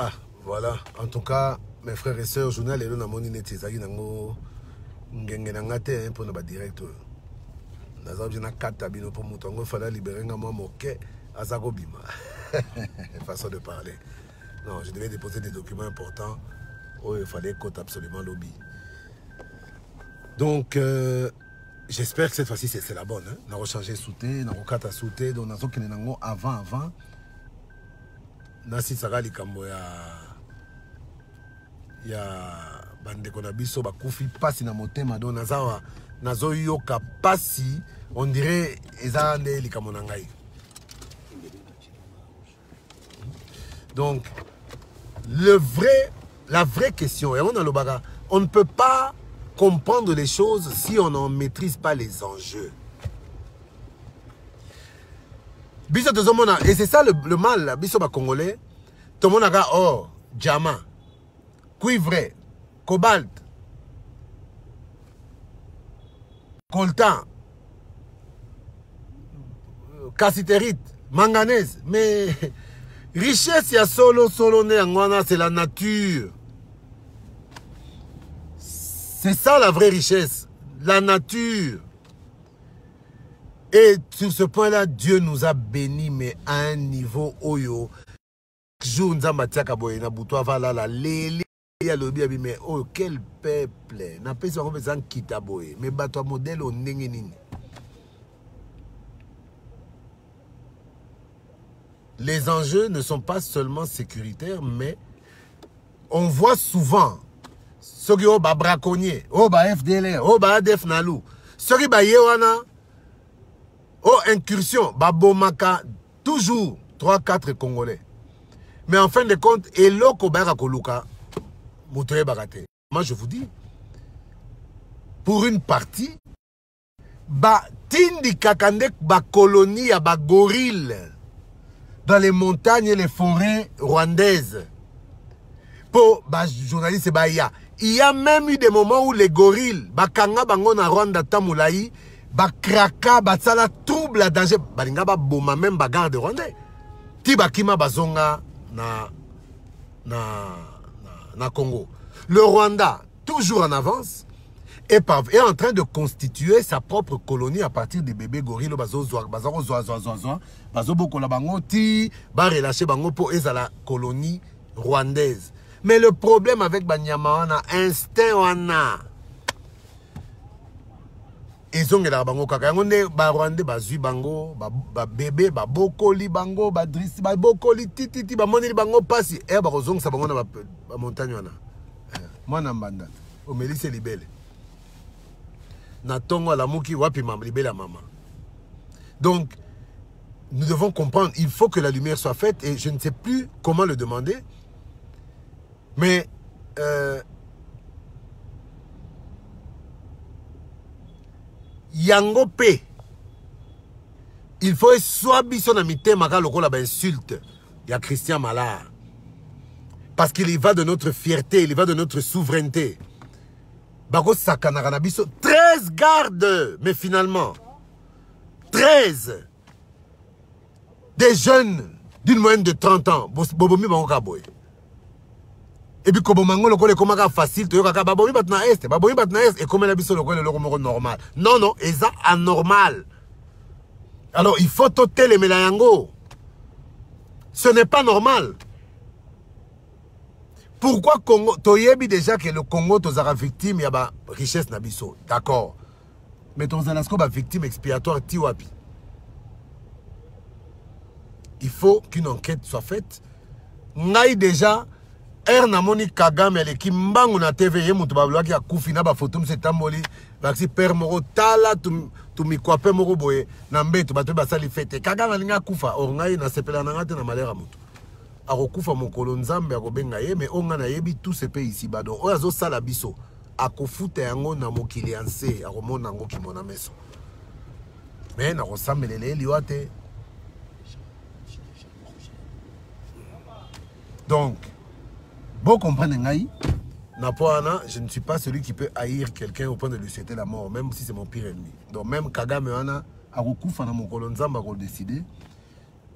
Ah, voilà. En tout cas, mes frères et sœurs, journal et l'on a mon inetizagi nango ngengengate pour nos direct. Nazab jena katabino pour mutongo fallait libérer moi moke azako bima. Façon de parler. Non, je devais déposer des documents importants. Oh, il fallait cote absolument lobby. Donc, j'espère que cette fois-ci c'est la bonne. On a rechargé sauté, on a recata sauté, donc on a zoké nango avant. Nasi Sarali Kambo ya bande konabiso bakufi pasi na motema do nazawa nazo yoka pasi on dirait ezande likamo na ngai. Donc la vraie question et on ne peut pas comprendre les choses si on n'en maîtrise pas les enjeux. Et c'est ça le mal, biso ba congolais. Tout le monde a or, diamant, cuivre, cobalt, coltan, cassiterite, manganèse. Mais richesse, il y a solo c'est la nature. C'est ça la vraie richesse, la nature. Et sur ce point-là, Dieu nous a bénis, mais à un niveau oyo. Jour nous avons dit que na buto avala la lele ya lobi abi mais oh quel peuple. Na pesa ko besoin kita boye. Mais bato modèle o ndenge nini. Les enjeux ne sont pas seulement sécuritaires, mais on voit souvent ceux qui ont ba braconnier, oh ba FDLR, oh ba ADF Nalu, ceux qui ba yewana. Oh, incursion, Babomaka, toujours 3-4 Congolais. Mais en fin de compte, Eloko Barakoluka, Moutoye Bagate. Moi, je vous dis, pour une partie, Tindi Kakandek, colonie à gorille dans les montagnes et les forêts rwandaises. Pour journaliste, il y a même eu des moments où les gorilles, Bakanga Bango na Rwanda Tamulaï, Bakraka, Batsala, trouble à danger. Balinga ba boma même bagarre de Rwandais. Tibakima bazonga na Congo. Le Rwanda, toujours en avance, est en train de constituer sa propre colonie à partir des bébés gorilles. Bazo boko la bango ti, ba relâcher bango pour la colonie rwandaise. Mais le problème avec Banyama wana, instinct wana. Ils ont la bango kaka ngonde ba Rwandais bazui bango ba bébé ba bokoli bango ba dris ba bokoli titi ba moneli bango pasi ba kozong sa bango na ba montagne wana mwana mbanda o melise libele na tongo la muki wapi mama libele mama. Donc nous devons comprendre, il faut que la lumière soit faite et je ne sais plus comment le demander, mais Yango P. Il faut soit biso na mité maka lokola ba insulte. Il y a Christian Malard. Parce qu'il y va de notre fierté, il y va de notre souveraineté. Bako sakanaka na biso 13 gardes, mais finalement 13 des jeunes d'une moyenne de 30 ans. Bobomi bango kaboy. Et puis, comme on le comment facile, tu as babomi batna est, babomi batna est, et comme la biso le normal. Non, non, et ça anormal. Alors, il faut toter les mélayango. Ce n'est pas normal. Pourquoi Congo, toyebi déjà que le Congo, tozara victime, il y a ba richesse nabiso. D'accord. Mais tozalasko ba victime expiatoire tiwapi. Il faut qu'une enquête soit faite. Ngai déjà, Namoni Kagame qui mbangu na TV ye mutu bablaki ya kufi na ba photo msetamboli baksi père moro tala tu mikwape moro boye na mbeto bato basali fete Kagame linga kufa orngai na sepela na ngate na malera mutu akokufa mokolo nzambe akobenga ye mais onga na yebi tout ce pays ici bado oyazo sala biso akofuta yango na mokili anse akomona ngo kimona meso mais na kosamelele liwate. Donc bon comprendre ngai na poana, je ne suis pas celui qui peut haïr quelqu'un au point de lui souhaiter la mort, même si c'est mon pire ennemi. Donc même Kagame wana akokufa na mokolo nzamba ko décider,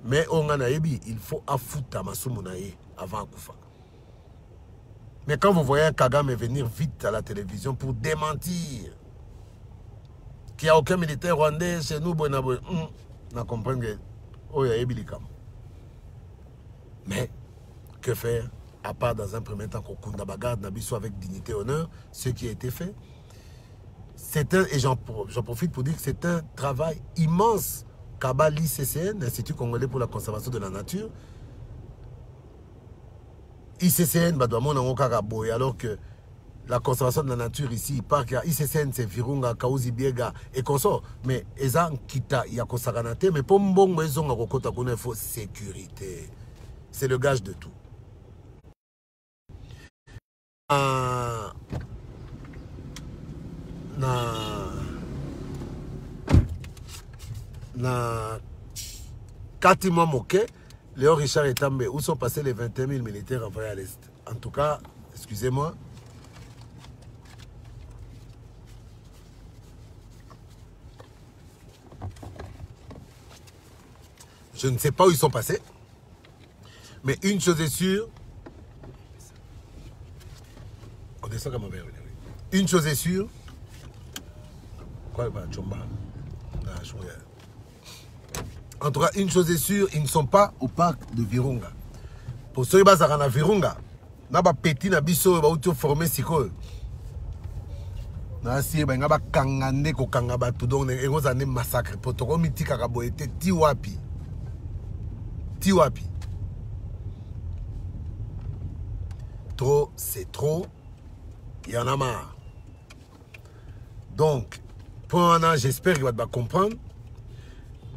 mais on a yebi il faut afuta masumu na ye avant akufa. Mais quand vous voyez un Kagame venir vite à la télévision pour démentir qu'il n'y a aucun militaire rwandais chez nous, on comprend que oh, il y a. Mais que faire à part dans un premier temps qu'on bagarre Nabiso avec dignité et honneur, ce qui a été fait. Et j'en profite pour dire que c'est un travail immense qu'Aba l'ICCN, l'Institut Congolais pour la Conservation de la Nature. ICCN, alors que la conservation de la nature ici, parc ICCN, c'est Virunga, Kauzi Biega et consort. Mais Eza Kita, il y a Kosaganate, mais pour Mbongo, il faut sécurité. C'est le gage de tout. Na 4 mois moqués, Léon Richard et També, où sont passés les 21 000 militaires envoyés à l'Est? En tout cas, excusez-moi. Je ne sais pas où ils sont passés. Mais une chose est sûre. On descend comme un verre. Une chose est sûre. En tout cas, une chose est sûre, ils ne sont pas au parc de Virunga. Pour ceux qui sont à Virunga, ils ont petit nabiso, ils ont formé siko. Nasi ba ngaba kangande ko kangaba tout donc ils ont massacre. Pour tout comme tika kaboete tiwapi. Tiwapi. Trop, c'est trop. Il y en a marre. Donc, pour un j'espère qu'il va comprendre.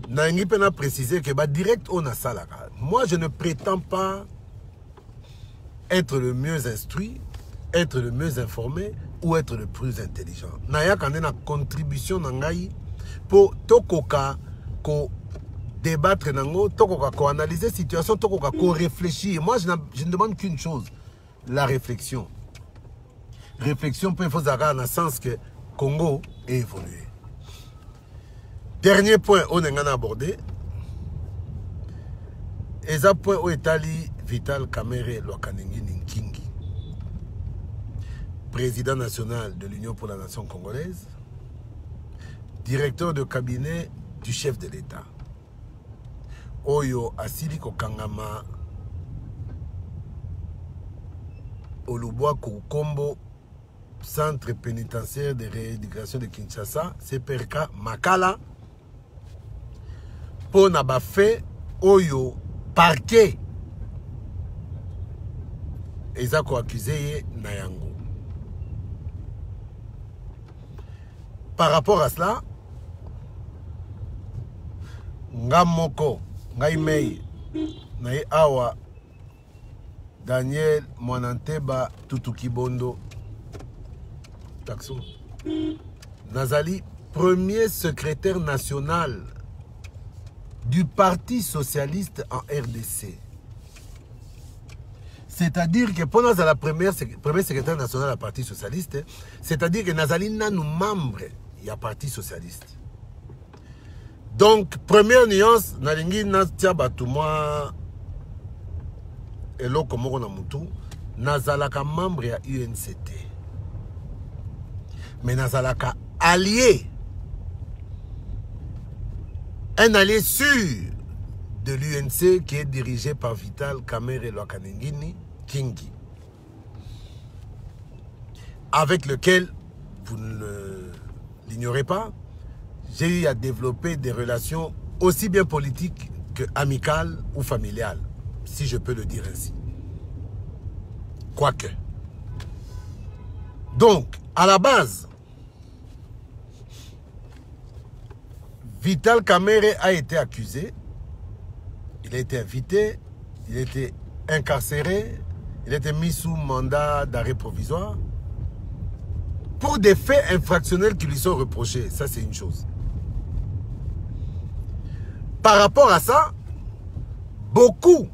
Nangi Pena précisé que direct on a ça là. Moi, je ne prétends pas être le mieux instruit, être le mieux informé ou être le plus intelligent. Naya quand on a une contribution nangai pour tokoka ko débattre nango, tokoka ko analyser situation, tokoka ko réfléchir. Moi, je ne demande qu'une chose, la réflexion. Réflexion pour faut dans le sens que Congo est évolué. Dernier point, on a abordé. Et ça point où est allé Vital Kamerhe Lwakanengi Nkingi, président national de l'Union pour la nation congolaise, directeur de cabinet du chef de l'État. Oyo Asili Kokangama Olubwa Kokombo, centre pénitentiaire de rééducation de Kinshasa, CPRK Makala. Pour n'avoir fait Oyo parquet. Ils ont accusé Nayango. Par rapport à cela, Ngamoko, Ngaimei, Nae Awa, Daniel Mwananteba Tutukibondo, Taxo, Nazali, premier secrétaire national du Parti socialiste en RDC. C'est-à-dire que pendant la première secrétaire national du Parti socialiste, c'est-à-dire que Nazali n'a nous membre du Parti socialiste. Donc, première nuance, Nalingi Natia Batouma et l'Okomoro Namutu, Nazalaka membre à UNCT. Mais Nazalaka allié. Un allié sûr de l'UNC qui est dirigé par Vital Kamerhe Lwakanengi Kingi, avec lequel, vous ne l'ignorez pas, j'ai eu à développer des relations aussi bien politiques que amicales ou familiales, si je peux le dire ainsi. Quoique. Donc, à la base, Vital Kamerhe a été accusé, il a été invité, il a été incarcéré, il a été mis sous mandat d'arrêt provisoire pour des faits infractionnels qui lui sont reprochés. Ça, c'est une chose. Par rapport à ça, beaucoup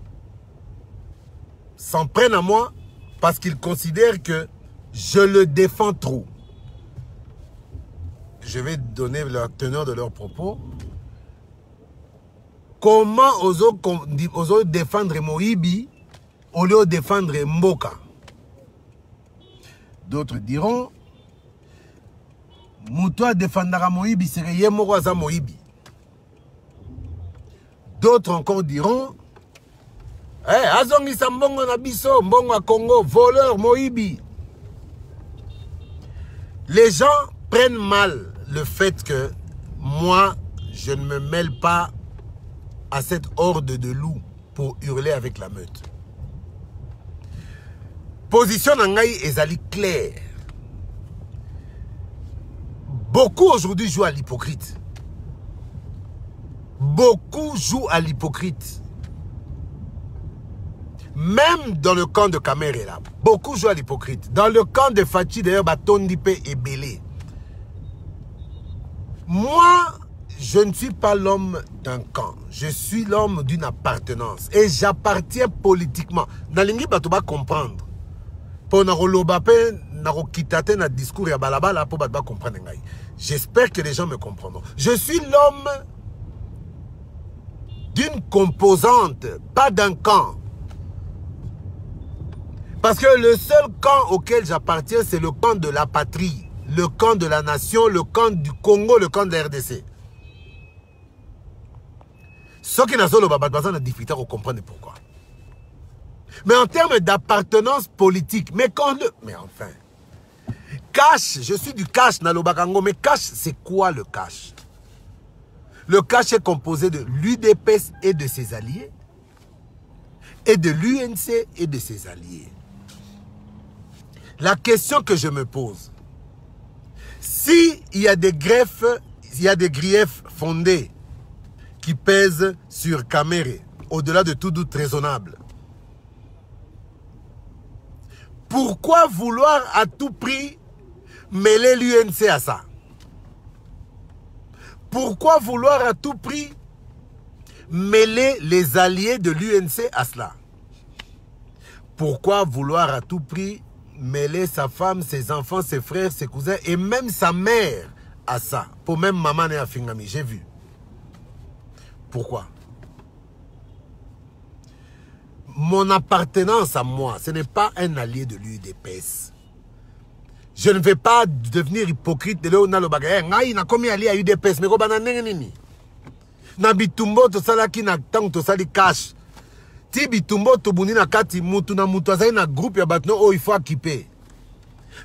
s'en prennent à moi parce qu'ils considèrent que je le défends trop. Je vais donner la teneur de leurs propos. Comment oser défendre Moïbi au lieu de défendre Mboka? D'autres diront, Moutoua défendra Moïbi, c'est Yemoroza Moïbi. D'autres encore diront, Azongi Sambongo Nabiso, Mbongo Congo, voleur Moïbi. Les gens prennent mal le fait que moi, je ne me mêle pas à cette horde de loups pour hurler avec la meute. Position Nangaï ezali claire. Beaucoup aujourd'hui jouent à l'hypocrite. Beaucoup jouent à l'hypocrite. Même dans le camp de Kamere là, beaucoup jouent à l'hypocrite. Dans le camp de Fachi d'ailleurs, Batondipe est belé. Moi, je ne suis pas l'homme d'un camp. Je suis l'homme d'une appartenance. Et j'appartiens politiquement. Nalingi Batouba comprendre. Pour discours ya balabala pour comprendre. J'espère que les gens me comprendront. Je suis l'homme d'une composante, pas d'un camp. Parce que le seul camp auquel j'appartiens, c'est le camp de la patrie, le camp de la nation, le camp du Congo, le camp de la RDC. Ce qui n'a pas difficulté à comprendre pourquoi. Mais en termes d'appartenance politique, mais enfin, cash, je suis du cash, Nalobakango, mais cash, c'est quoi le cash? Le cash est composé de l'UDPS et de ses alliés, et de l'UNC et de ses alliés. La question que je me pose, s'il y a des griefs, il y a des griefs fondés qui pèsent sur Kamere, au-delà de tout doute raisonnable, pourquoi vouloir à tout prix mêler l'UNC à ça? Pourquoi vouloir à tout prix mêler les alliés de l'UNC à cela? Pourquoi vouloir à tout prix mêler sa femme, ses enfants, ses frères, ses cousins et même sa mère à ça? Pour même maman et Afingami, j'ai vu. Pourquoi? Mon appartenance à moi, ce n'est pas un allié de l'UDPS. Je ne vais pas devenir hypocrite de l'eau na le bagay. Ngai na komi allié à l'UDPS, mais ko banane nini. Na bitumbo to salaki na tang to sali cash. Ti bitumbo to buni na kati mutu na mutu azai na groupe ya batno oh il faut équiper.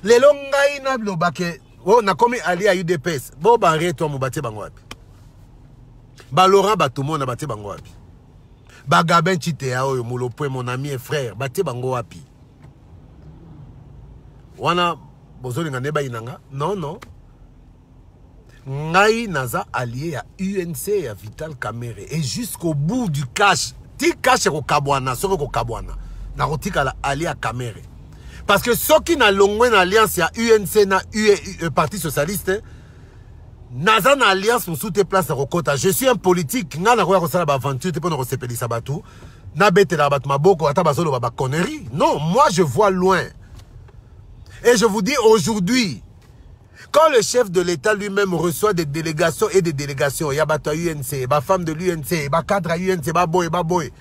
Lelo ngai na lo bagay. Oh na komi allié à l'UDPS. Bo ba reto mo batie bango wapi. Ba Laurent Batumo na batie bango wapi. Bagabin Chitea oyo Mulopwe mon ami et frère batie bango wapi. Wana bozoli nga neba inanga? Non non. Ngai naza allié à UNC et à Vital Kamere et jusqu'au bout du cash. Ti cash ko kabwana, soko ko kabwana. Na rotika la allié à Kamere. Parce que ceux qui na longwe na alliance ya UNC na Parti socialiste Naza na alliance pour sous tes places à Rokota. Je suis un politique. Nga na koya kosala ba aventure te pona kosepeli sabatu. Na bete la bat maboko ata bazolo ba connerie. Non, moi je vois loin. Et je vous dis aujourd'hui, quand le chef de l'État lui-même reçoit des délégations et des délégations, il y a bato UNC, ba femme de l'UNC, ba cadre à UNC, ba boy.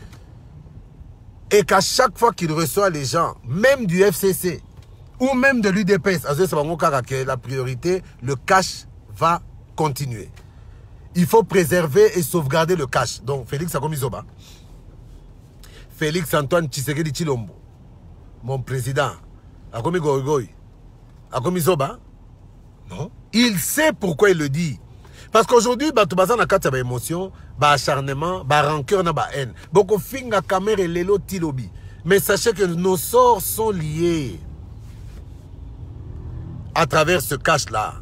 Et qu'à chaque fois qu'il reçoit les gens, même du FCC ou même de l'UDPS, la priorité, le cash va continuer. Il faut préserver et sauvegarder le cash. Donc, Félix Akomizoba, Félix Antoine Tshisekedi Tshilombo, mon président, Akomi Goïgoï, Akomizoba, non. Il sait pourquoi il le dit. Parce qu'aujourd'hui, Batoubaza n'a qu'à avoir émotion, acharnement, rancœur, haine. Beaucoup finga Kamere et Lelo Tilobi. Mais sachez que nos sorts sont liés à travers ce cash-là.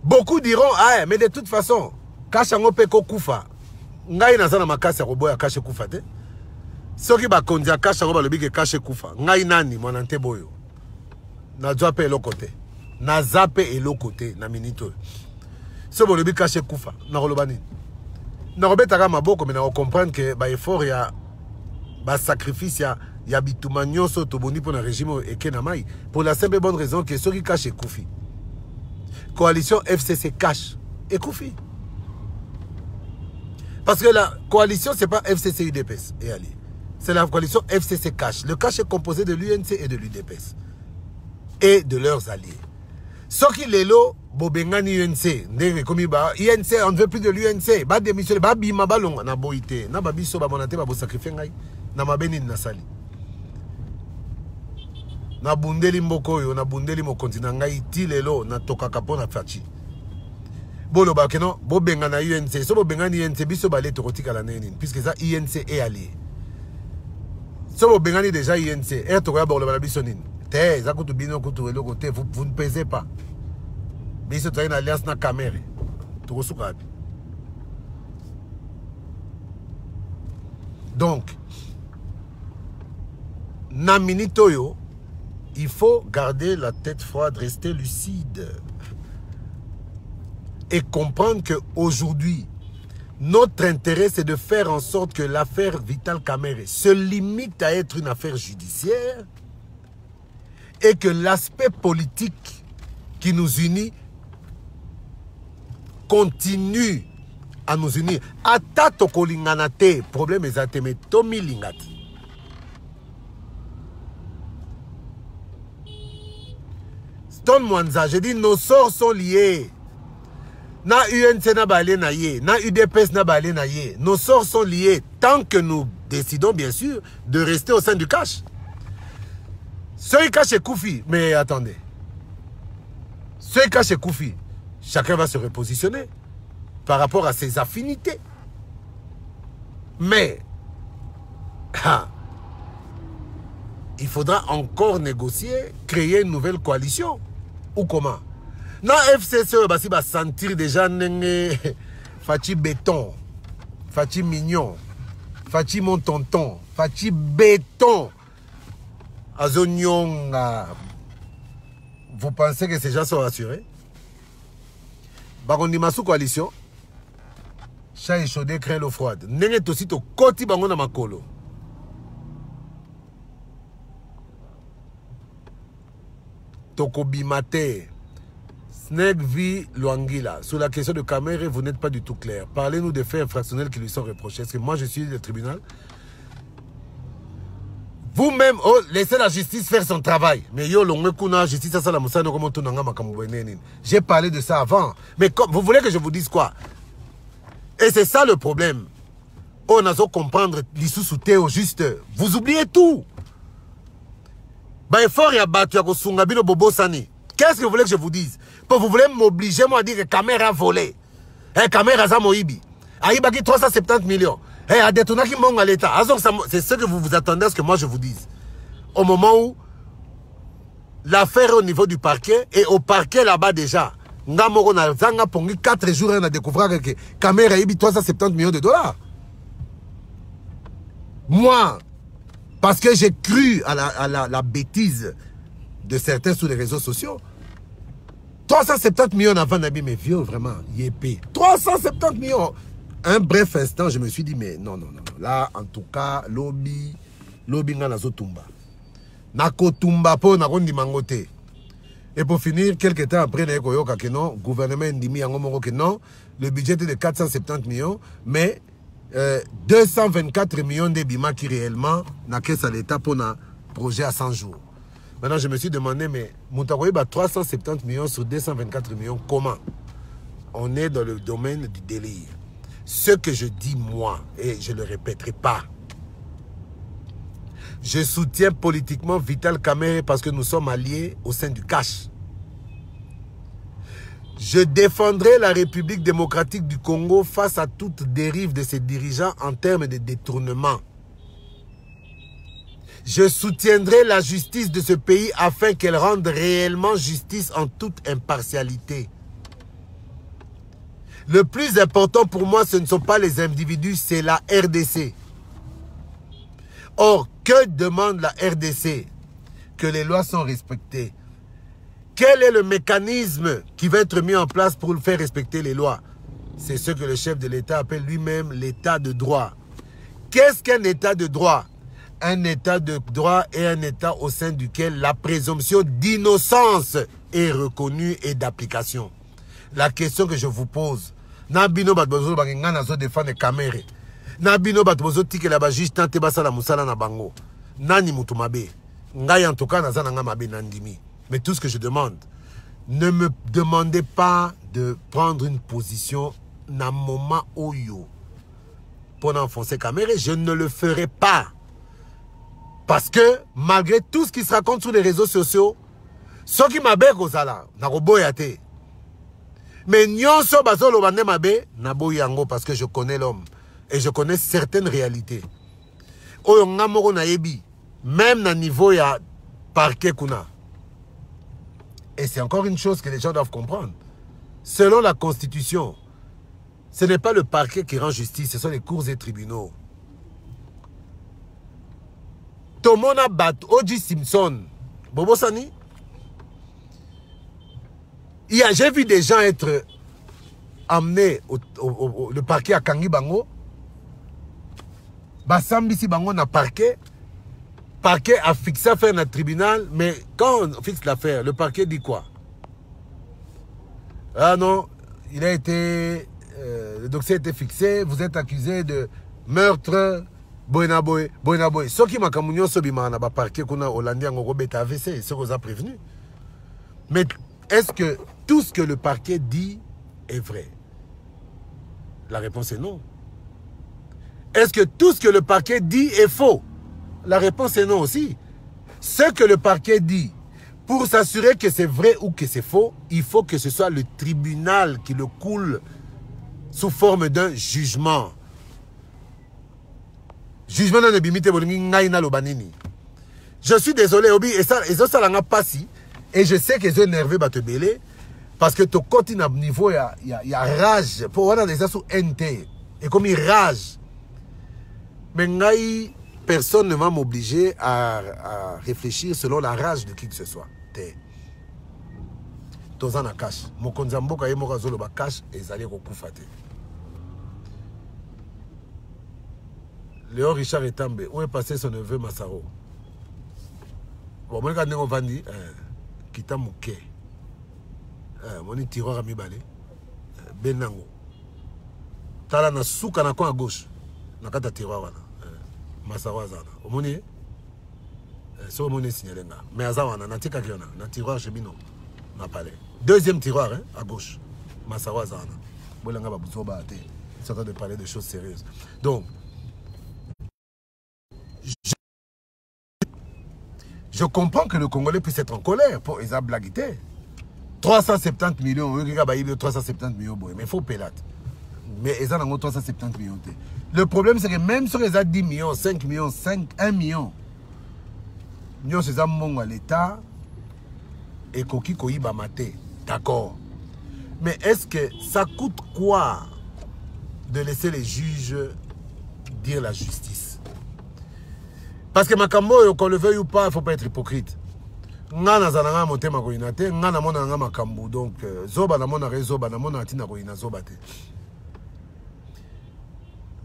Beaucoup diront, ah, mais de toute façon, cash en opeko kufa. Ngai nazana makasi roboya cash kufa te. Soki ba kondia cash en lobi ke cash kufa. Ngai nani monante boyo. Na zape elo côté. Na zape elo côté na minito. So bo lobi cash kufa na roloba nini. Na robetaka maboko mais na comprendre que ba effort ya ba sacrifice ya bituma nyonso to boni pour na régime ekena mai pour la simple et bonne raison que soki cash kufi. Coalition FCC cash et Koufi. Parce que la coalition, c'est pas FCC UDPS et Ali. C'est la coalition FCC Cash. Le Cash est composé de l'UNC et de l'UDPS. Et de leurs alliés. Ce qui est là, Bobengani UNC. UNC, on ne veut plus de l'UNC. Ba démissionner, ba bima balong na boité. Na ba biso ba monate ba bo sacrifier ngai. Na mabeni na sali. Na bundeli mboko yo, na bundeli mo continent ngai ti lelo na tokaka pona fachi. Bolo ba keno, bobengana UNC. So bobengani UNC biso ba le tokotika la neni puisque ça UNC est allié. So bobengani déjà UNC. Et tokoya ba la biso nini. Vous ne pesez pas. Mais c'est une alliance na caméra. Donc, Namini Toyo, il faut garder la tête froide, rester lucide. Et comprendre qu'aujourd'hui, notre intérêt, c'est de faire en sorte que l'affaire Vital Kamerhe se limite à être une affaire judiciaire et que l'aspect politique qui nous unit continue à nous unir. Ata tokolinganate, problème est mais tomi lingati. Stone Mwanza, je dis nos sorts sont liés. Na UNC na balé na ye, na UDPS na balé na ye. Nos sorts sont liés tant que nous décidons bien sûr de rester au sein du cash. Ceux qui est Koufi, mais attendez. Ceux qui est Koufi, chacun va se repositionner par rapport à ses affinités. Mais, il faudra encore négocier, créer une nouvelle coalition. Ou comment? Non, FCC, va sentir déjà Fachi béton, Fachi mignon, Fachi mon tonton, Fachi béton. Azonyonga. Vous pensez que ces gens sont rassurés? Barondi Massou coalition. Chat et chaudé craint l'eau froide. N'est aussi au côté bangon makolo. Toko Bimate. Sneg Vi Luangila. Sur la question de Kamerhe, vous n'êtes pas du tout clair. Parlez-nous des faits infractionnels qui lui sont reprochés. Est-ce que moi je suis le tribunal? Vous-même, oh, laissez la justice faire son travail. Mais yo, justice, j'ai parlé de ça avant. Mais comme, vous voulez que je vous dise quoi? Et c'est ça le problème. On a besoin de comprendre l'issue sous au juste. Vous oubliez tout. Qu'est-ce que vous voulez que je vous dise? Vous voulez m'obliger moi à dire que Kamerhe a volé. Kamerhe a moïbi. Aïbaki 370 millions. À détourner qui monte à l'État. C'est ce que vous vous attendez à ce que moi je vous dise. Au moment où l'affaire est au niveau du parquet et au parquet là-bas déjà, Ngamoro na zanga pongi 4 jours on a découvert que Kamerhe a eu 370 millions de dollars. Moi, parce que j'ai cru à la bêtise de certains sur les réseaux sociaux, 370 millions avant Nabi, mais vieux vraiment, yépé. 370 millions. Un bref instant, je me suis dit, mais non. Là, en tout cas, lobby nga nazo tumba. Nako tumba po nakondi mangote. Et pour finir, quelques temps après, le gouvernement indimi que non, le budget est de 470 millions, mais 224 millions de bima qui réellement n'a caisse à l'État pour un projet à 100 jours. Maintenant, je me suis demandé, mais Moutakoye, 370 millions sur 224 millions, comment? On est dans le domaine du délire. Ce que je dis moi, et je ne le répéterai pas, je soutiens politiquement Vital Kamerhe parce que nous sommes alliés au sein du cash. Je défendrai la République démocratique du Congo face à toute dérive de ses dirigeants en termes de détournement. Je soutiendrai la justice de ce pays afin qu'elle rende réellement justice en toute impartialité. Le plus important pour moi, ce ne sont pas les individus, c'est la RDC. Or, que demande la RDC? Que les lois sont respectées. Quel est le mécanisme qui va être mis en place pour faire respecter les lois? C'est ce que le chef de l'État appelle lui-même l'état de droit. Qu'est-ce qu'un état de droit? Un état de droit est un état au sein duquel la présomption d'innocence est reconnue et d'application. La question que je vous pose, Nabino Badbozo Bangana défendre Kamerhe. Nabino batobozo tike la ba juge tante basala musala na bango. Nani mutu mabe. Ngai en tout cas nazana nga mabe nandimi. Mais tout ce que je demande, ne me demandez pas de prendre une position na moment oyo pour enfoncer caméra, je ne le ferai pas. Parce que malgré tout ce qui se raconte sur les réseaux sociaux, ceux qui m'abbent kozala na roboyate. Mais nyonso bazolo bande mabe na boyango parce que je connais l'homme et je connais certaines réalités. Oyo ngamoro na yebi, même na niveau ya parquet kuna. Et c'est encore une chose que les gens doivent comprendre. Selon la Constitution, ce n'est pas le parquet qui rend justice, ce sont les cours et tribunaux. Tomona Bat, O.J. Simpson, Bobo Sani, j'ai vu des gens être amenés le parquet à Kangi Bango. Basambisi Bango na parquet. Parquet a fixé l'affaire dans le tribunal, mais quand on fixe l'affaire, le parquet dit quoi? Ah non, il a été, le dossier a été fixé, vous êtes accusé de meurtre, boenaboe. Ce qui m'a camougnon, ce qui m'a parquet qu'on a hollandais en Europe est AVC, ce qu'on a prévenu. Mais est-ce que tout ce que le parquet dit est vrai? La réponse est non. Est-ce que tout ce que le parquet dit est faux? La réponse est non aussi. Ce que le parquet dit, pour s'assurer que c'est vrai ou que c'est faux, il faut que ce soit le tribunal qui le coule sous forme d'un jugement. Jugement dans le bimite lobanini. Je suis désolé, Obi, et ça n'a pas si. Et je sais que les énervés va te belé. Parce que ton côté à niveau, il y a rage. Pour voir des sous NT. Et comme il rage. Mais personne ne va m'obliger à réfléchir selon la rage de qui que ce soit. Tozan a cash. Mokonzambo kaye morazolo ba cash et zali rekufate. Léon Richard Etambe, où est passé son neveu Massaro? Bon, moi quand on va dire kita muke. Moni tiroir à mibale. Benango. Tala na souka na coin à gauche. Na kata tiroir wana. Massaro azana. Omoni so omoni signalé nga. Mais azawana na tika kiona na tiroir chemino na palais. Deuxième tiroir hein, à gauche. Massaro azana. Bolanga babuzoba ate. Ils sont en train de parler de choses sérieuses. Donc je comprends que le Congolais puisse être en colère pour les blaguité. 370 millions, 370 millions, mais il faut payer. Mais ils ont 370 millions. Le problème, c'est que même sur les 10 millions, 5 millions, 1 million, nous avons à l'État et Koki Koyiba Maté. D'accord. Mais est-ce que ça coûte quoi de laisser les juges dire la justice? Parce que Makambo, qu'on le veuille ou pas, il ne faut pas être hypocrite. Ngana zananga motema koina te, ngana mona nga makambo. Donc zoba na mona rezoba na mona atina koina zoba te.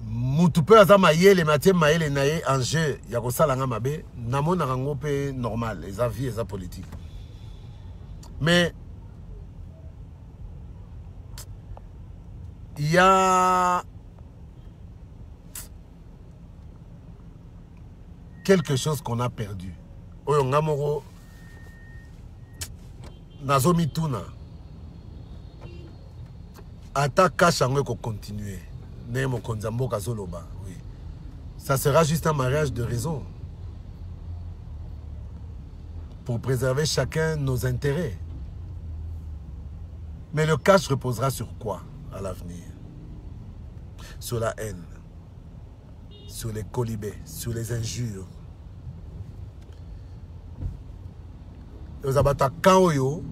Mutu pe azama yele matie maele na ye en jeu ya kosala nga mabe, na mona rango pe normal, les avis et politique. Mais il y a quelque chose qu'on a perdu. Oyo ngamoro Nazomi Tuna. Ataka chango ko continuer. Nemo konzambo kazoloba. Oui. Ça sera juste un mariage de raison. Pour préserver chacun nos intérêts. Mais le cash reposera sur quoi à l'avenir? Sur la haine. Sur les colibés. Sur les injures. Aux abattakans oyo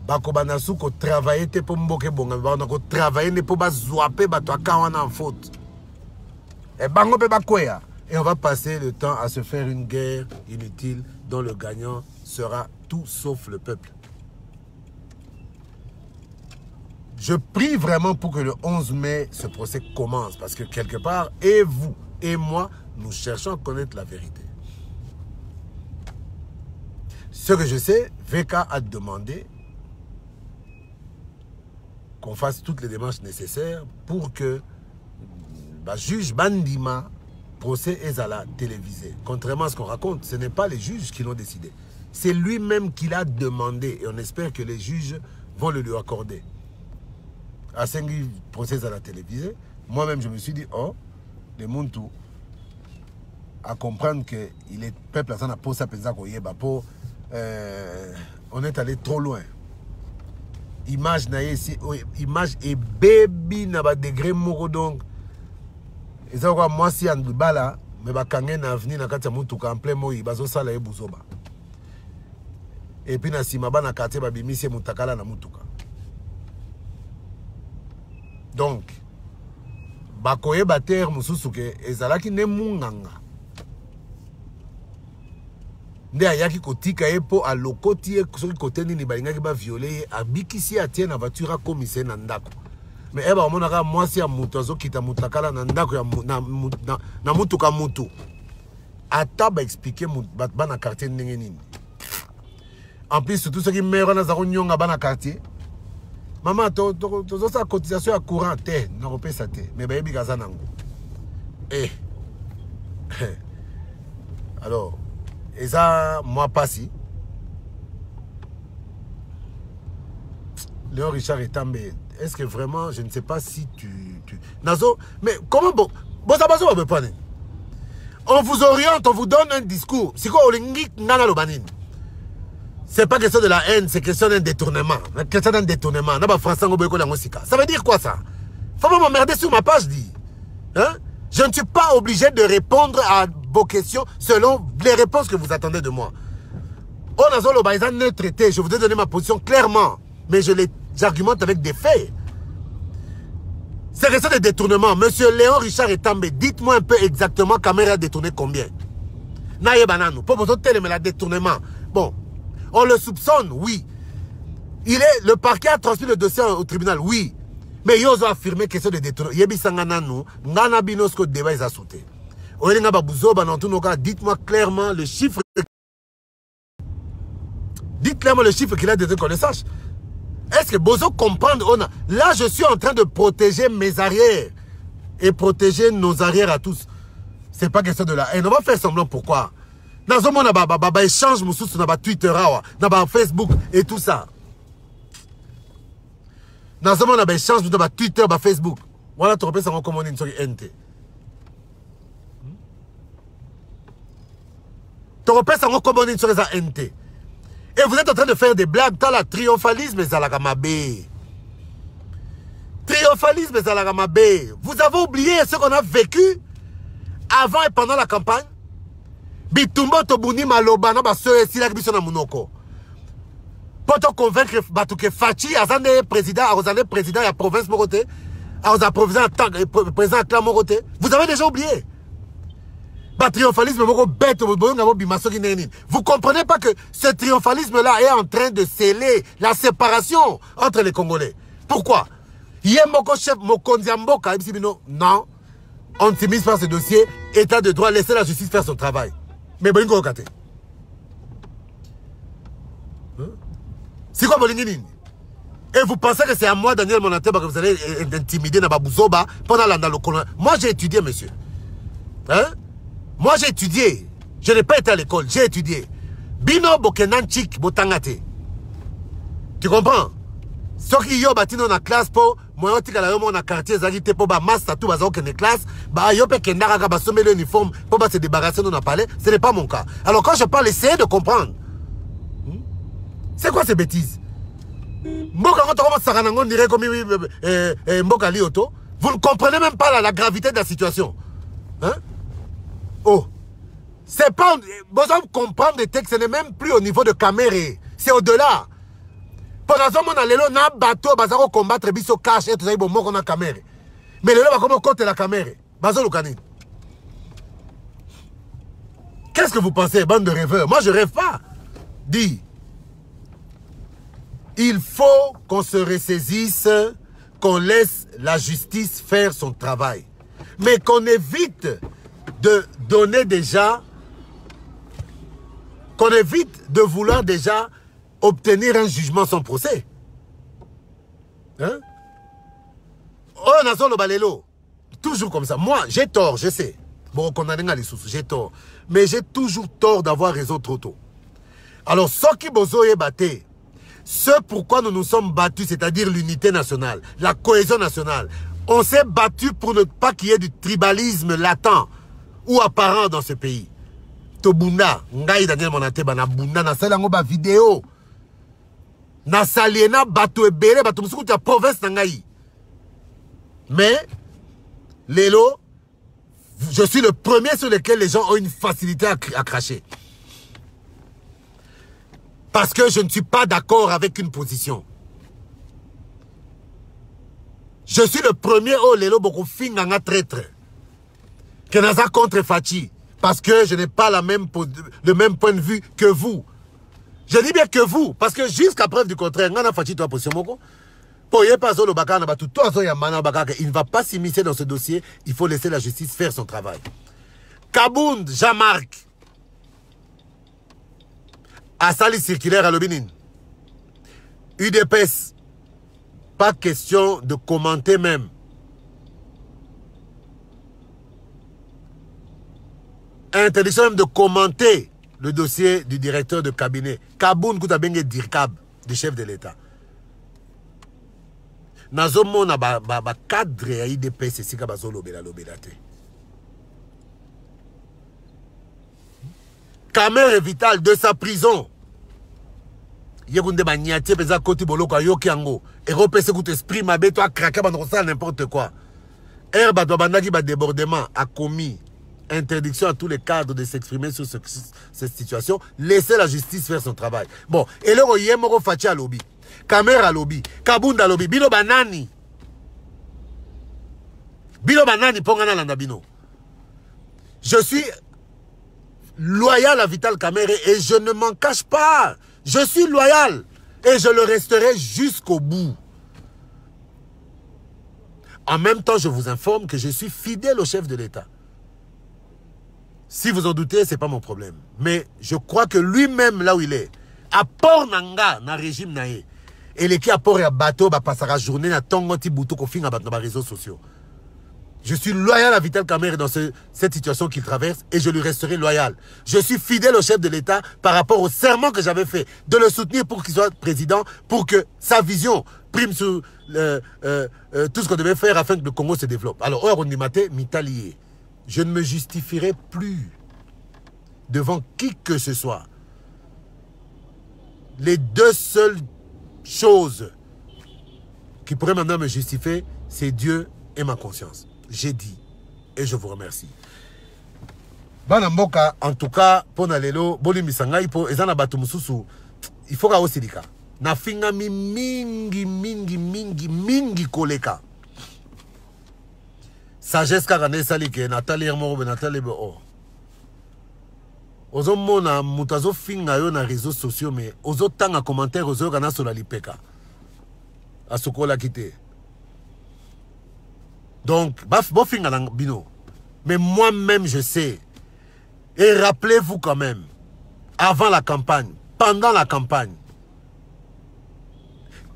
bako banasu ko travailler te pour mboke bonga ba ko travailler ne pour ba zoaper bato akawana en faute et bango pe bakoya et on va passer le temps à se faire une guerre inutile dont le gagnant sera tout sauf le peuple. Je prie vraiment pour que le 11 mai ce procès commence parce que quelque part et vous et moi nous cherchons à connaître la vérité. Ce que je sais, VK a demandé qu'on fasse toutes les démarches nécessaires pour que bah, juge bandima, procès ezala télévisé. Contrairement à ce qu'on raconte, ce n'est pas les juges qui l'ont décidé. C'est lui-même qui l'a demandé et on espère que les juges vont le lui accorder. À 5 procès à la télévisée, moi-même je me suis dit, oh, le monde tout, à comprendre que il est peuple à ça, on est allé trop loin. Image na ici, image et baby na ba degré moko donc. Et ça quoi moi si en bala, mais ba kangen na avenir na kati ya mutuka en plein moi bazo sala e buzoba. Et puis na sima ba na quartier ba bimisi mutakala na mutuka. Donc bakoye bater mususu ke ezalaki ne munganga. Nde ayaki kotika epo a lokoti soki côté nini balingaki ba violer abikisi atie na voiture a commissaire na ndako. Mais eba omonaka mwasi ya mutu azokita mutakala na ndako ya na mutuka mutu. Ata ba expliquer ba na quartier ndenge nini. En plus surtout ceux qui meurent na zako nyonga ba na quartier. Maman to sa cotisation à courant te na repesa te mais ba yebi kaza nango. Eh. Alors et ça, moi, pas si. Léon Richard est tombé. Est-ce que vraiment, je ne sais pas si tu... Nazo, mais comment bon ça passe au Bepane? On vous oriente, on vous donne un discours. C'est quoi, c'est pas question de la haine, c'est question d'un détournement. Question d'un détournement. Ça veut dire quoi ça? Faut pas m'emmerder sur ma page, dit. Hein? Je ne suis pas obligé de répondre à vos questions selon les réponses que vous attendez de moi. On a zolo baïzan neutre traité. Je vous ai donné ma position clairement. Mais j'argumente avec des faits. C'est question de détournement. Monsieur Léon Richard Etambe, dites-moi un peu exactement Caméra a détourné combien? Naye Banano. Pour vous autres, mais la détournement. Bon. On le soupçonne, oui. Le parquet a transmis le dossier au tribunal, oui. Mais ils ont affirmé question de détournement. Yebi sangana nous, ngana binosko débat ils a sauté. Dites-moi clairement le chiffre. Dites clairement le chiffre qu'il a détruit qu'on le sache. Est-ce que Bozo comprendre? Là, je suis en train de protéger mes arrières et protéger nos arrières à tous. C'est pas question de la haine. On va faire semblant pourquoi. Dans ce monde, on va échange sur Twitter, sur Facebook et tout ça. Dans ce monde, on a échange sur Twitter, sur Facebook. Voilà, tu repères ça en commande sur NT. Tu repères ça en commande sur les NT. Et vous êtes en train de faire des blagues. T'as la triomphalisme, Zalagamabé. Triomphalisme, Zalagamabé. Vous avez oublié ce qu'on a vécu avant et pendant la campagne. Bitumbo Tobuni Maloba, na baso esila kibiso na munoko. Pour te convaincre que Fachi azande président, azande président de la province Moroté, azande président de la Moroté. Vous avez déjà oublié. Triomphalisme, vous comprenez pas que ce triomphalisme-là est en train de sceller la séparation entre les Congolais. Pourquoi? Non, on ne s'immisce pas ce dossier, état de droit, laissez la justice faire son travail. Mais bon, c'est quoi Bolingini? Et vous pensez que c'est à moi, Daniel Monateba, que vous allez intimider Nababouzoba pendant le colon. Moi, j'ai étudié, monsieur. Hein? Moi, j'ai étudié. Je n'ai pas été à l'école, j'ai étudié. Bino Bokenanchik Botangate. Tu comprends? Ce qui y a dans la classe pour moi, je suis dans quartier, je pour master tout bazar que classe, yo pe kendara ka basomé l'uniforme pour se débarrasser de nos palais, ce n'est pas mon cas. Alors quand je parle, essayez de comprendre. C'est quoi ces bêtises? Mboka quand on saranango dirait comme Mboka Lioto, vous ne comprenez même pas la gravité de la situation. Hein? Oh. C'est pas besoin de comprendre les textes, ce n'est même plus au niveau de Caméré, c'est au-delà. Pendant ce moment, on a un bateau qui va combattre biso cash et tout ça, il y a caméra. Mais le va comment compter la caméra? Qu'est-ce que vous pensez, bande de rêveurs? Moi, je rêve pas. Dis, il faut qu'on se ressaisisse, qu'on laisse la justice faire son travail. Mais qu'on évite de donner déjà, qu'on évite de vouloir déjà obtenir un jugement sans procès. Hein? Oh, Nazo le balélo. toujours comme ça. Moi, j'ai tort, je sais. Bon, j'ai tort. Mais j'ai toujours tort d'avoir raison trop tôt. Alors, ce qui est battu, ce pourquoi nous nous sommes battus, c'est-à-dire l'unité nationale, la cohésion nationale, on s'est battu pour ne pas qu'il y ait du tribalisme latent ou apparent dans ce pays. Tobunda, ngai Daniel Monate, bana bunda, na salango ba vidéo. Na saliena bato ebele, bato musuku ta province na ngai. Mais, Lélo, je suis le premier sur lequel les gens ont une facilité à cracher. Parce que je ne suis pas d'accord avec une position. Je suis le premier au Lélo beaucoup finganga traître. Que naza contre Fachi. Parce que je n'ai pas le même point de vue que vous. Je dis bien que vous. Parce que jusqu'à preuve du contraire, ngana Fachi toi position moko. Il ne va pas s'immiscer dans ce dossier. Il faut laisser la justice faire son travail. Kabound, Jean-Marc. Assali circulaire à l'Obinin. UDPS. Pas question de commenter même. Interdiction même de commenter le dossier du directeur de cabinet. Kabound Koutabenge Dirkab, du chef de l'État. Nazomona ba cadre ya IDPS sika bazolobela lobelate. Camère Vital de sa prison. Yegunde ba niatie peza koti boloko yoki yango. Europese kout esprit mabe toi craquer ba n'importe quoi. Herba doit bandaki ba débordement a commis interdiction à tous les cadres de s'exprimer sur cette situation. Laissez la justice faire son travail. Bon, et le yemoro fachi à lobby. Caméra lobby, Kabunda lobby, Bino banani. Bino banani pongana landa bino. Je suis loyal à Vital Kamerhe et je ne m'en cache pas. Je suis loyal et je le resterai jusqu'au bout. En même temps, je vous informe que je suis fidèle au chef de l'État. Si vous en doutez, ce n'est pas mon problème. Mais je crois que lui-même, là où il est, à port nanga, na régime nae, et les qui apportent à bateau, bah passer la journée na tongoti boutou ko finga dans les réseaux sociaux. Je suis loyal à Vital Kamerhe dans cette situation qu'il traverse et je lui resterai loyal. Je suis fidèle au chef de l'État par rapport au serment que j'avais fait de le soutenir pour qu'il soit président, pour que sa vision prime sur tout ce qu'on devait faire afin que le Congo se développe. Alors, on dit maté, m'italié. Je ne me justifierai plus devant qui que ce soit. Les deux seules choses qui pourraient maintenant me justifier, c'est Dieu et ma conscience. J'ai dit et je vous remercie. Banamboka, en tout cas, pour Nalelo, Boli Misangai, pour Ezana Batumususu, il faut que aussi dika. Na finga mi mingi koleka. Sagesse karane salike, Nathalie Hermoro, Nathalie Bo. Ozo mona mutazo finga yo na réseaux sociaux, mais ozo tanga commentaire ozo kana sur la lipeka. Asukola kite. Donc, bino. Mais moi-même, je sais. Et rappelez-vous quand même, avant la campagne, pendant la campagne,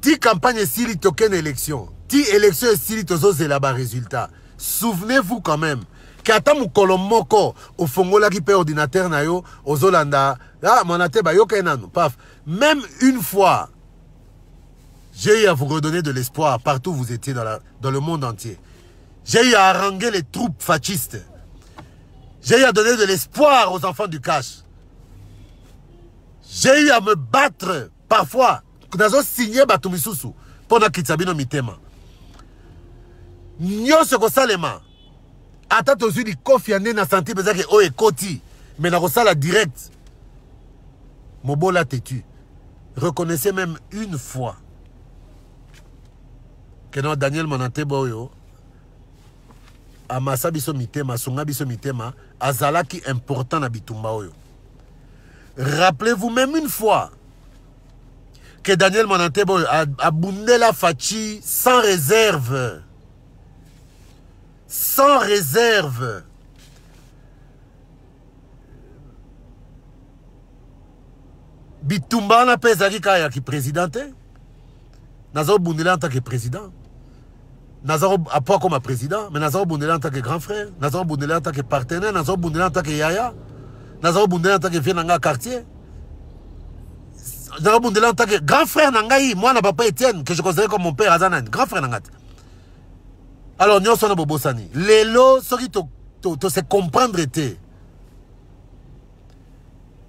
ti campagne si li token élection, ti élection si li tozo zelaba résultat. Souvenez-vous quand même, qu'ata mukolo moko, au fongola qui paie ordinateur na yo, au Zolanda, ah, monate ba yo kenano, paf. Même une fois, j'ai eu à vous redonner de l'espoir partout où vous étiez dans le monde entier. J'ai eu à haranguer les troupes fascistes. J'ai eu à donner de l'espoir aux enfants du cash. J'ai eu à me battre parfois. Nous avons signé Batumisusu pour Kitabino Mitema. Nyo se kosalema. Ata tozu di kofi ane na santi bezake o e koti. Mais na kosala direct. Mobola têtu. Reconnaissez même une fois que non Daniel Monate Boyo amasa biso mitema, songa biso mitema, azalaki important na bitumba oyo. Rappelez-vous même une fois que Daniel Monate Boyo a bundé la Fachi sans réserve. Sans réserve. Bitumba na pezaki kaya ki présidenté. Nazo bundela en tant que président. Nazaro Apo comme président, mais Nazaro Boundela en tant que grand frère, Nazaro Boundela en tant que partenaire, Nazaro Boundela en tant que yaya, Nazaro Boundela en tant que vieux dans quartier, Nazaro Boundela en tant que grand frère Nangaï, moi na papa Etienne, que je considère comme mon père Azanan, grand frère Nangat. Alors nous sommes Bobo Sani. Les lots, ceux qui te se comprendre était.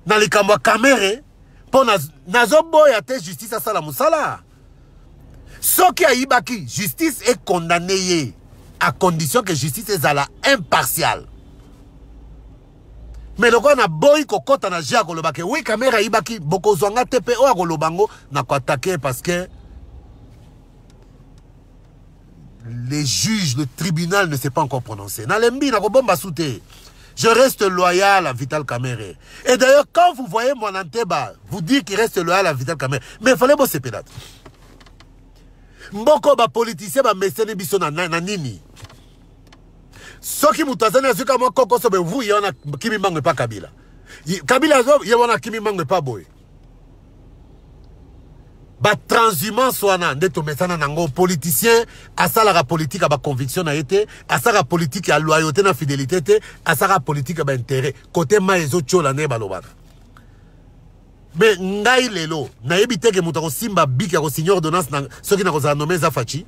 Dans les camps caméra, pour Nazo Boy a été justice à Salamoussala. Ce qui a Ibaki, justice est condamnée à condition que justice est à la impartiale. Mais le gars na boy kokota na jia kolobake oui caméra Ibaki boko zwanga TPO a kolobango na ko attaquer parce que les juges, le tribunal ne s'est pas encore prononcé. Na lembi na ko bomba souté. Je reste loyal à Vital Kamerhe. Et d'ailleurs quand vous voyez mon Anteba vous dire qu'il reste loyal à Vital Kamerhe, mais il fallait bosser pédate. Mboko ba politicien ba mesene biso na nini. Soki mutazana azuka mo koko sobe vous yona kimi mangwe pa Kabila. Kabila zo yona kimi mangwe pa boy. Ba transhumance wana ndeto mesana nango politicien asala la politique ba conviction na été, asala politique à loyauté na fidélité té, asala politique ba intérêt. Côté maezo chola ne balobana. Mais ngai lelo na ebite ke mutako simba biki ko signer ordonnance na soki na ko za nommer za Fachi.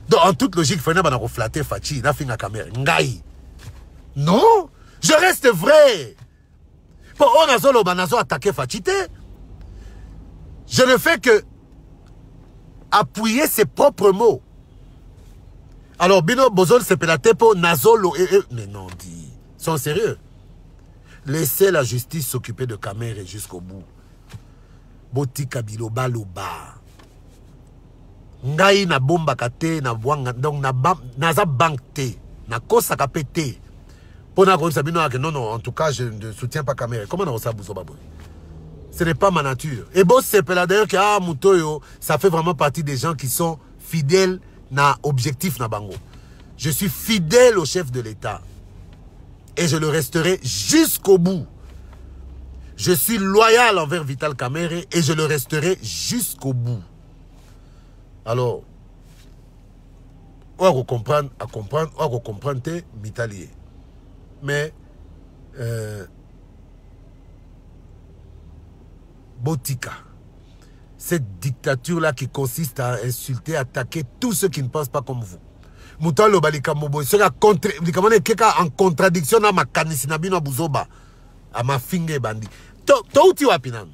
Donc en toute logique fena bana ko flatter Fachi na finga caméra ngai. Non, je reste vrai. Pour on a solo banazo attaquer Fachi té. Je ne fais que appuyer ses propres mots. Alors bino bozol se pelate pour nazolo mais non dit. Sont sérieux. Laissez la justice s'occuper de Kamerhe jusqu'au bout. Botika biloba loba. Ngai na bomba kate na bwanga donc na za bank te na kosa kapete. Pona ko sabino que non en tout cas je ne soutiens pas Kamerhe. Comment on ça bouzo baboy? Ce n'est pas ma nature. Et bon c'est d'ailleurs que ah mutoyo ça fait vraiment partie des gens qui sont fidèles na objectif na bango. Je suis fidèle au chef de l'État. Et je le resterai jusqu'au bout. Je suis loyal envers Vital Kamerhe et je le resterai jusqu'au bout. Alors, on va comprendre, on va comprendre tes mitaliers. Mais, Botika, cette dictature-là qui consiste à insulter, attaquer tous ceux qui ne pensent pas comme vous. Moutalo balika mobo sera en contradiction na makanisi na bino buzoba à ma finge bandi to uti wapi nan.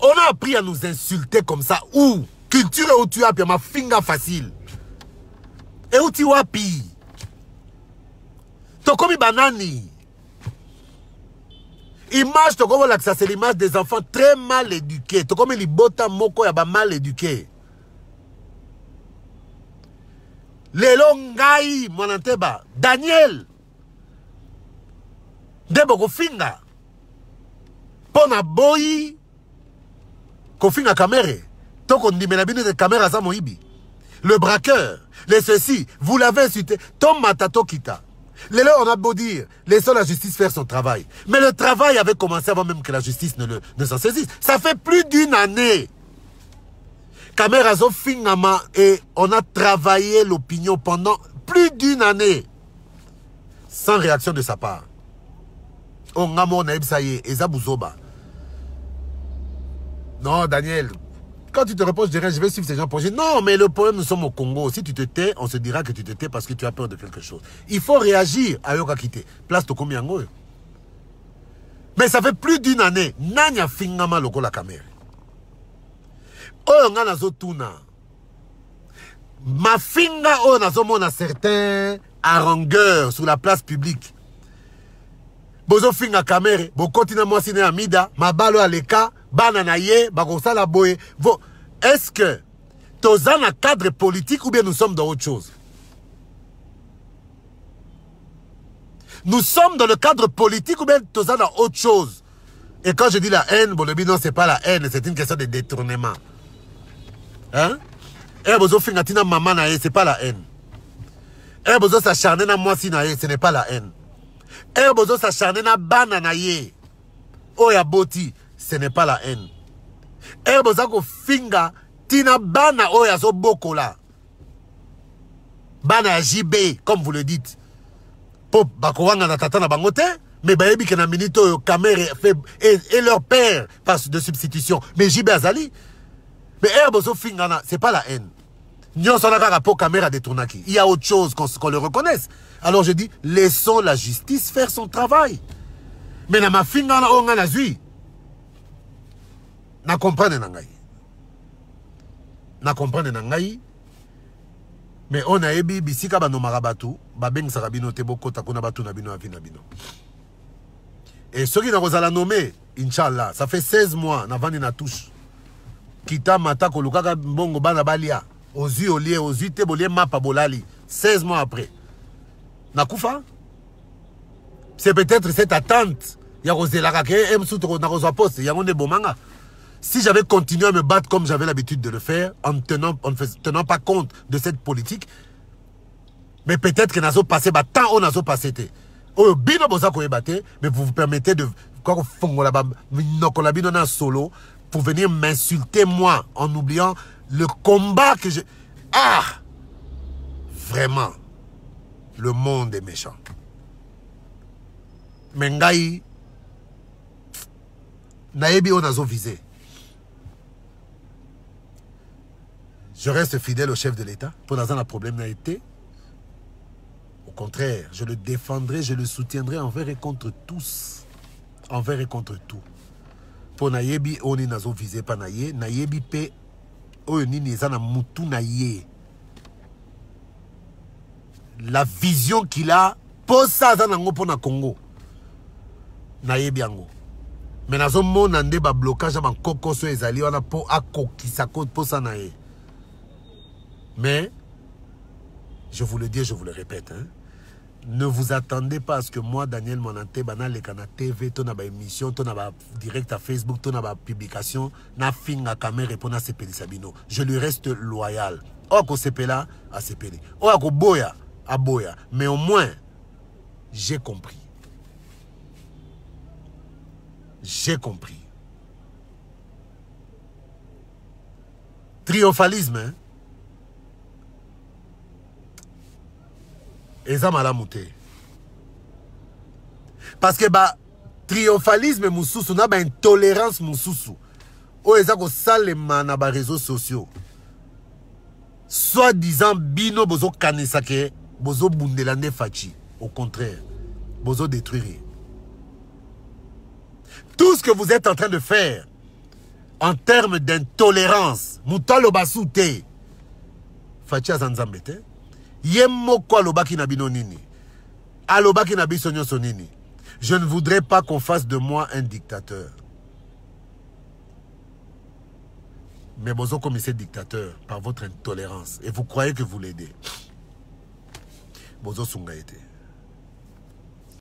On a appris à nous insulter comme ça ou culture où tu as ma finga facile et uti wapi to komi banani image to komo la ça c'est l'image des enfants très mal éduqués to komi libota moko ya ba mal éduqués. Lelo ngai monanteba Daniel Debo kofinga pona boyi kofinga Kamerhe toko ndimela bino de caméra za moibi le braqueur les ceci vous l'avez insulté Tom Matato Kita. Lelo on a beau dire laissons la justice faire son travail mais le travail avait commencé avant même que la justice ne s'en saisisse. Ça fait plus d'une année Kamerhe zo fingama et on a travaillé l'opinion pendant plus d'une année sans réaction de sa part. On ngamo na ibsaye ezabuzoba. Non Daniel, quand tu te reproches de rien, je vais suivre ces gens pour dire non mais le problème nous sommes au Congo. Si tu te tais, on se dira que tu te tais parce que tu as peur de quelque chose. Il faut réagir à yoka kite. Place to komiango. Mais ça fait plus d'une année. Nanya fingama loko la Kamerhe. Oh, ma finga oh nazomona certains harangueurs sur la place publique. Bozo finga Kamerhe, bo continue moi sine amida, ma balo aleka, banana ye, bagosa la boye. Est-ce que tozan un cadre politique ou bien nous sommes dans autre chose? Nous sommes dans le cadre politique ou bien tozan dans autre chose? Et quand je dis la haine, bon le non c'est pas la haine, c'est une question de détournement. Hein? Eh, bozo fingatina maman na ye, c'est pas la haine. Eh, bozo s'acharner na moi si na ye, ce n'est pas la haine. Eh, bozo s'acharner na bana na ye. Oh ya boti, ce n'est pas la haine. Eh, bozo ko finga tina bana oh ya zo boko la. Bana JB, comme vous le dites. Pop, bakowanga na tata na bangote. Mais bayebi que na minito Kamer et leur père passe de substitution. Mais JB Azali. Mais Herbozo Fingana, c'est pas la haine. Il y a autre chose qu'on le reconnaisse. Alors je dis, laissons la justice faire son travail. Mais na ma Fingana on a zui. Na comprendre nangai. Na comprendre nangai. Mais on a ebi bisika bano marabatu, babeng sarabino teboko takuna batu nabino avinabino. Et ceux qui n'ont pas nommé, Inch'Allah, ça fait 16 mois, Navani na touche. Kita mata kolukaka mbongo bana balia. Aux yeux, tebolie mapa bolali. 16 mois après. Nakoufa? C'est peut-être cette attente. Si j'avais continué à me battre comme j'avais l'habitude de le faire, en ne tenant pas compte de cette politique, mais peut-être que nazo passé, tant on nazo passé. Mais vous vous permettez de solo pour venir m'insulter moi en oubliant le combat que je... Ah! Vraiment, le monde est méchant. Mengai, naebi on a visé. Je reste fidèle au chef de l'État. Pour l'instant, le problème n'a été. Au contraire, je le défendrai, je le soutiendrai envers et contre tous. Envers et contre tout. Pour naebi, on est nazo visé par naye. Naebi pe, nini zana mutu naye. La vision qu'il a, pour ça, zanango pour na Congo. Naebi ango. Mais nazo mon ande ba blocage à koko so ezali wana po ako kisako pour ça nae. Mais, je vous le dis, je vous le répète, hein, ne vous attendez pas à ce que moi, Daniel Monanté, banal les canal TV, ton aba émission, ton aba direct à Facebook, ton aba publication, na finga caméra pour na sepeli sabino. Je lui reste loyal. Oko sepela à sepeli. Oko boya à boya. Mais au moins, j'ai compris. J'ai compris. Triomphalisme, hein. Parce que triomphalisme mususu na intolérance mususu o ezako salema na ba réseaux sociaux soit disant bino bozo kanisa ke bozo bundela ne fachi, au contraire bozo détruire tout ce que vous êtes en train de faire en termes d'intolérance. Mutalo basute fachi azanzambete Yemoko alobaki na bino nini. Alobaki na biso nyonso nini. Je ne voudrais pas qu'on fasse de moi un dictateur. Mais bozo commissaire dictateur par votre intolérance. Et vous croyez que vous l'aidez. Bozo sunga ete.